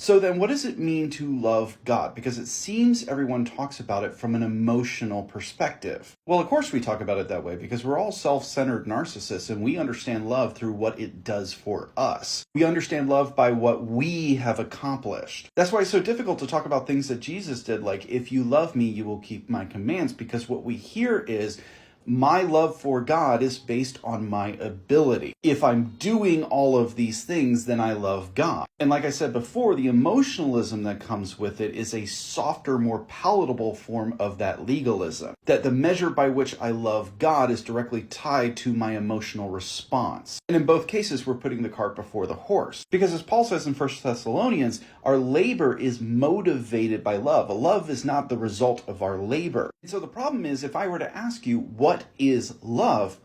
So then what does it mean to love God? Because it seems everyone talks about it from an emotional perspective. Well, of course we talk about it that way because we're all self-centered narcissists and we understand love through what it does for us. We understand love by what we have accomplished. That's why it's so difficult to talk about things that Jesus did, like, if you love me, you will keep my commands, because what we hear is, my love for God is based on my ability. If I'm doing all of these things, then I love God. And like I said before, the emotionalism that comes with it is a softer, more palatable form of that legalism. That the measure by which I love God is directly tied to my emotional response. And in both cases, we're putting the cart before the horse. Because as Paul says in 1 Thessalonians, our labor is motivated by love. Love is not the result of our labor. And so the problem is, if I were to ask you, what is love?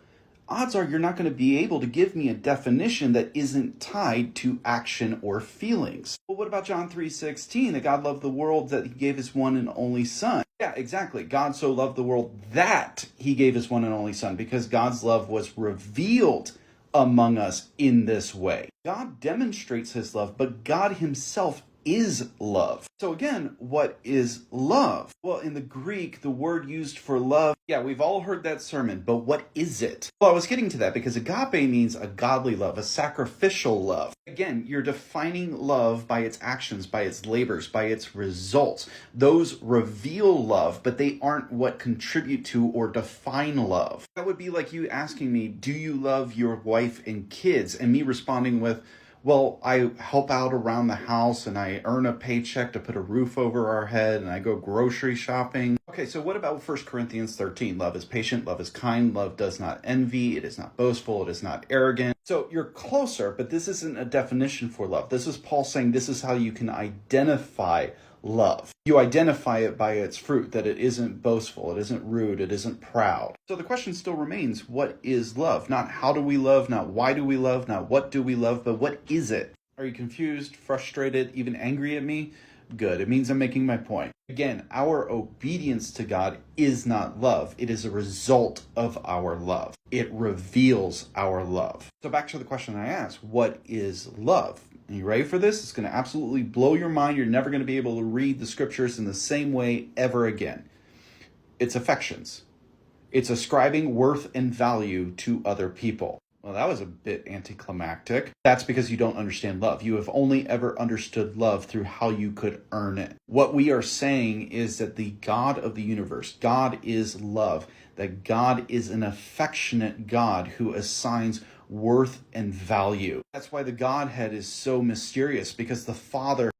Odds are you're not going to be able to give me a definition that isn't tied to action or feelings. Well, what about John 3:16, that God loved the world that he gave his one and only son? Yeah, exactly. God so loved the world that he gave his one and only son, because God's love was revealed among us in this way. God demonstrates his love, but God himself is love. So again, what is love? Well, in the Greek, the word used for love, yeah, we've all heard that sermon, but what is it? Well, I was getting to that because agape means a godly love, a sacrificial love. Again, you're defining love by its actions, by its labors, by its results. Those reveal love, but they aren't what contribute to or define love. That would be like you asking me, do you love your wife and kids? And me responding with, well, I help out around the house and I earn a paycheck to put a roof over our head and I go grocery shopping. Okay, so what about 1 Corinthians 13? Love is patient, love is kind, love does not envy, it is not boastful, it is not arrogant. So you're closer, but this isn't a definition for love. This is Paul saying this is how you can identify love. You identify it by its fruit, that it isn't boastful, it isn't rude, it isn't proud. So the question still remains, what is love? Not how do we love, not why do we love, not what do we love, but what is it? Are you confused, frustrated, even angry at me? Good, it means I'm making my point. Again, our obedience to God is not love. It is a result of our love. It reveals our love. So back to the question I asked, what is love? Are you ready for this? It's going to absolutely blow your mind. You're never going to be able to read the scriptures in the same way ever again. It's affections. It's ascribing worth and value to other people. Well, that was a bit anticlimactic. That's because you don't understand love. You have only ever understood love through how you could earn it. What we are saying is that the God of the universe, God is love, that God is an affectionate God who assigns worth and value. That's why the Godhead is so mysterious, because the Father